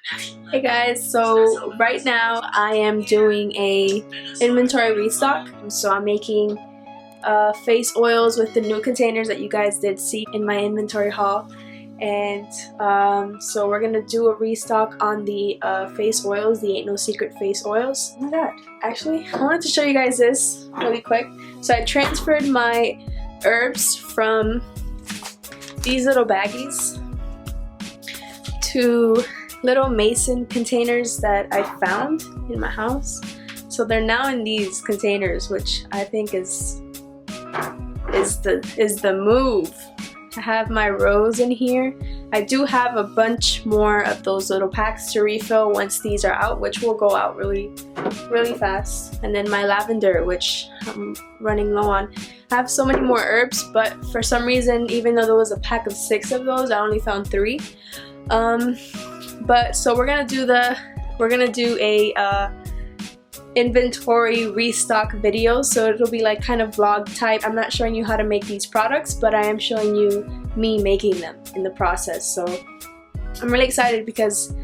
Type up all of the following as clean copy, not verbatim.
Hey guys, so right now I am doing a inventory restock. So I'm making face oils with the new containers that you guys did see in my inventory haul. And so we're gonna do a restock on the face oils, the Ain't No Secret face oils. Oh my god, actually I wanted to show you guys this really quick. So I transferred my herbs from these little baggies to little mason containers that I found in my house. So they're now in these containers, which I think is the move. I have my rose in here. I do have a bunch more of those little packs to refill once these are out, which will go out really fast. And then my lavender, which I'm running low on. I have so many more herbs, but for some reason, even though there was a pack of 6 of those, I only found 3. But so we're gonna do a inventory restock video, so it'll be like kind of vlog type. I'm not showing you how to make these products, but I am showing you me making them in the process. So I'm really excited because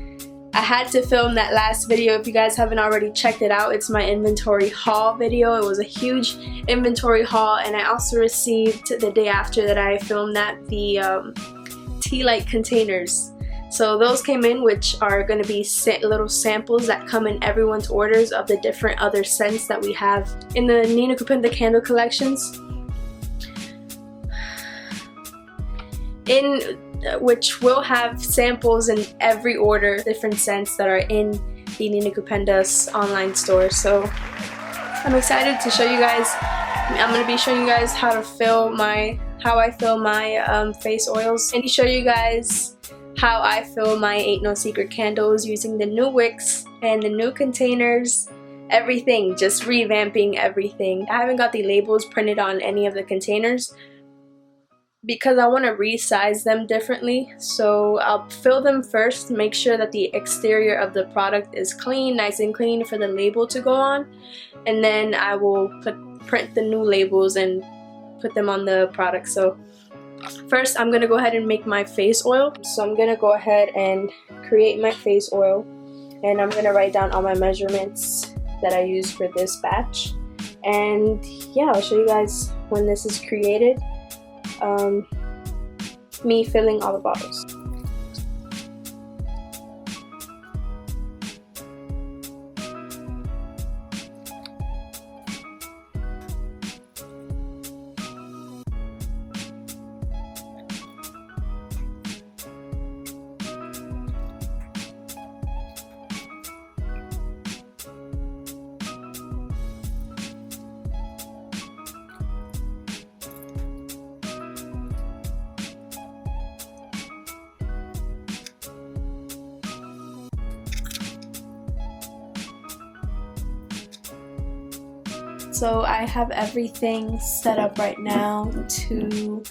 I had to film that last video. If you guys haven't already checked it out, it's my inventory haul video. It was a huge inventory haul, and I also received the day after that I filmed that the tea light containers. So those came in, which are going to be little samples that come in everyone's orders of the different other scents that we have in the Nina Kupinda candle collections, which will have samples in every order, different scents that are in the Nina Kupinda's online store. So I'm excited to show you guys. I'm going to be showing you guys how I fill my face oils, and show you guys how I fill my Ain't No Secret candles using the new wicks and the new containers, everything, just revamping everything. I haven't got the labels printed on any of the containers because I want to resize them differently. So I'll fill them first, make sure that the exterior of the product is clean, nice and clean for the label to go on, and then I will print the new labels and put them on the product. So first, I'm going to go ahead and make my face oil. So I'm going to go ahead and create my face oil, and I'm going to write down all my measurements that I use for this batch. And yeah, I'll show you guys when this is created, me filling all the bottles. So I have everything set up right now to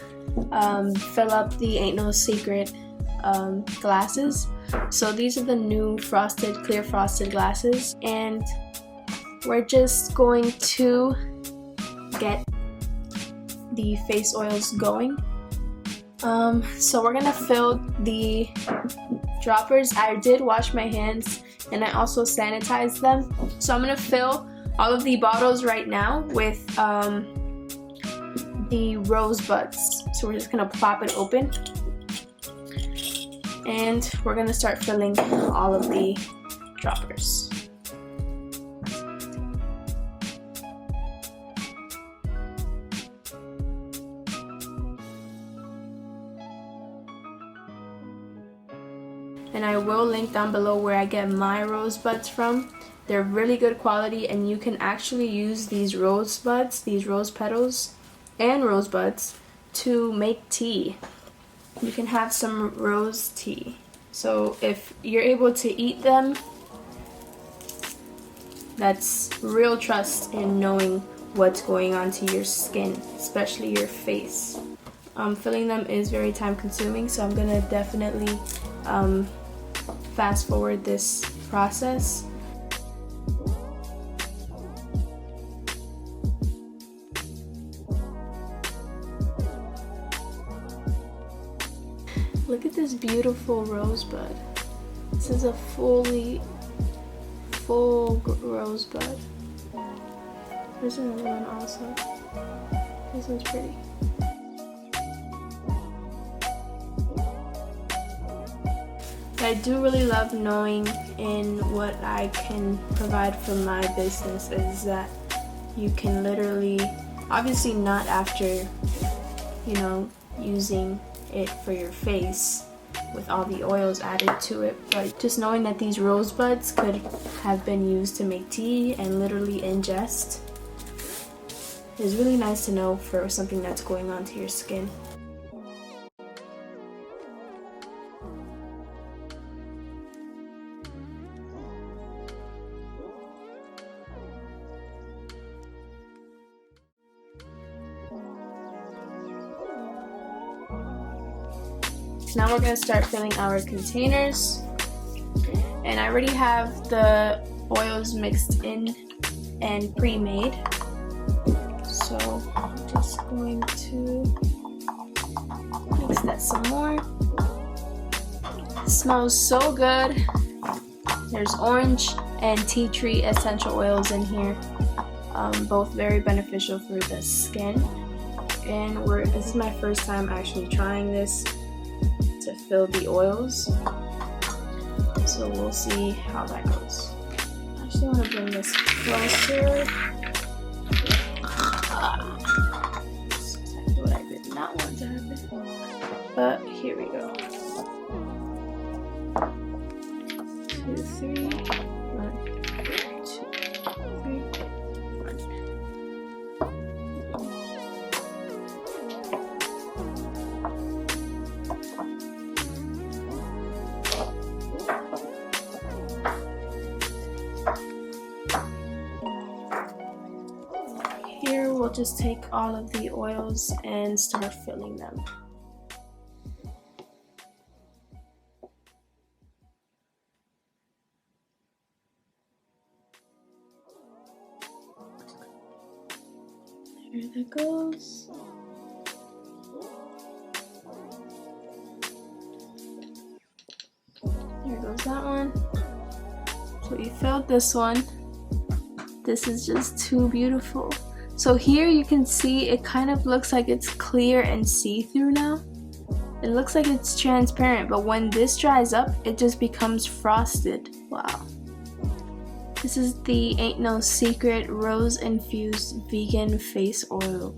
fill up the Ain't No Secret glasses. So these are the new clear frosted glasses, and we're just going to get the face oils going. So we're gonna fill the droppers. I did wash my hands and I also sanitized them. So I'm gonna fill all of the bottles right now with the rosebuds. So we're just gonna plop it open, and we're gonna start filling all of the droppers. And I will link down below where I get my rosebuds from. They're really good quality, and you can actually use these rosebuds, these rose petals and rosebuds, to make tea. You can have some rose tea. So if you're able to eat them, that's real trust in knowing what's going on to your skin, especially your face. Filling them is very time consuming, so I'm gonna definitely fast forward this process. Look at this beautiful rosebud. This is a full rosebud. There's another one also. This one's pretty. I do really love knowing in what I can provide for my business is that you can literally, obviously not after, using it for your face with all the oils added to it, but just knowing that these rosebuds could have been used to make tea and literally ingest is really nice to know for something that's going on to your skin. Now we're going to start filling our containers, and I already have the oils mixed in and pre-made, so I'm just going to mix that some more. It smells so good. There's orange and tea tree essential oils in here, both very beneficial for the skin, and this is my first time actually trying this to fill the oils, so we'll see how that goes. I actually want to bring this closer. That's exactly what I did not want to happen, but here we go. 2, 3, 1, 2, 3, 1. Here we'll just take all of the oils and start filling them. There that goes. There goes that one. So we filled this one. This is just too beautiful. So here you can see it kind of looks like it's clear and see-through now. It looks like it's transparent, but when this dries up, it just becomes frosted. Wow. This is the Ain't No Secret Rose Infused Vegan Face Oil.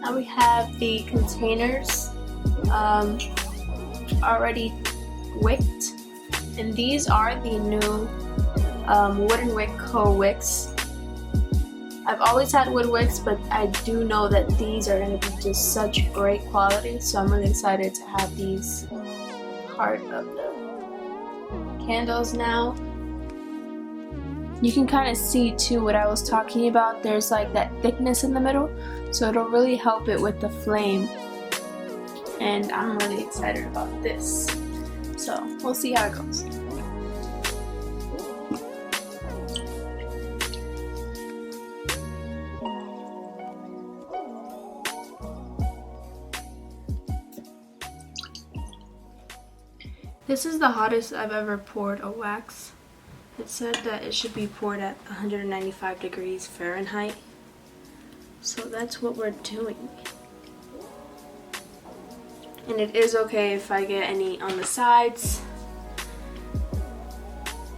Now we have the containers already wicked, and these are the new Wooden Wick Co. wicks. I've always had wood wicks, but I do know that these are going to be just such great quality, so I'm really excited to have these part of the candles now. You can kind of see too what I was talking about. There's like that thickness in the middle, so it'll really help it with the flame, and I'm really excited about this, so we'll see how it goes. This is the hottest I've ever poured a wax. It said that it should be poured at 195 degrees Fahrenheit. So that's what we're doing. And it is okay if I get any on the sides,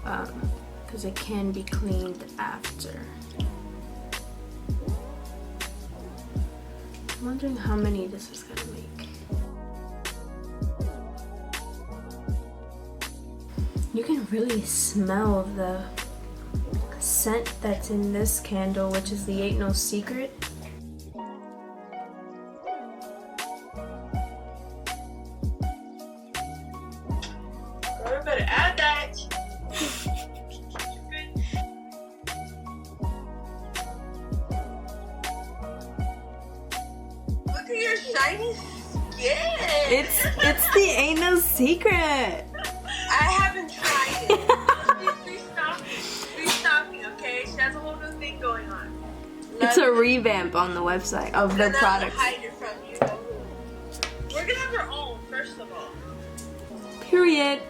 because it can be cleaned after. I'm wondering how many this is gonna make. You can really smell the scent that's in this candle, which is the Ain't No Secret. I better add that. Look at your shiny skin. It's the Ain't No Secret. I haven't tried it. Restocking, okay? She has a whole new thing going on. It's a revamp on the website of their products. Hide it from you. We're gonna have our own, first of all. Period.